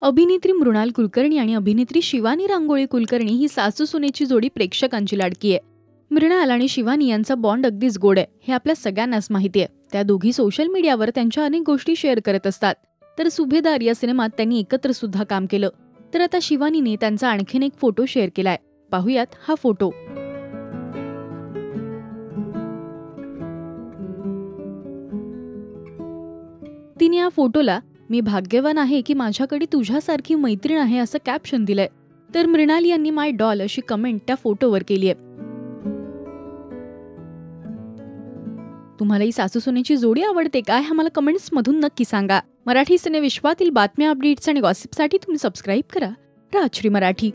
अभिनेत्री मृणाल कुलकर्णी आणि अभिनेत्री शिवानी रांगोळी कुलकर्णी ही सासू सुनेची जोडी प्रेक्षकांची लाडकी आहे. मृणाल आणि शिवानी यांचा बॉन्ड अगदीच गोड आहे हे आपल्या सगळ्यांनाच माहिती आहे. त्या दोघी सोशल मीडियावर त्यांच्या अनेक गोष्टी शेअर करत असतात. तर सुभेदार या सिनेमात त्यांनी एकत्र सुद्धा काम केलं. तर आता शिवानीने त्यांचा आणखीन एक फोटो शेअर केलाय. पाहूयात हा फोटो. तिने या फोटोला "मी भाग्यवान आहे की माझ्याकडे तुझ्यासारखी मैत्रीण आहे" असं कॅप्शन दिलंय. तर मृणाल यांनी "माय डॉल" अशी कमेंट त्या फोटोवर केली आहे. तुम्हाला ही सासू सुनेची जोडी आवडते का? हे मला कमेंट्स मधून नक्की सांगा. मराठी सिनेविश्वातील बातम्या, अपडेट्स आणि गॉसिपसाठी तुम्ही सबस्क्राईब करा राजश्री मराठी.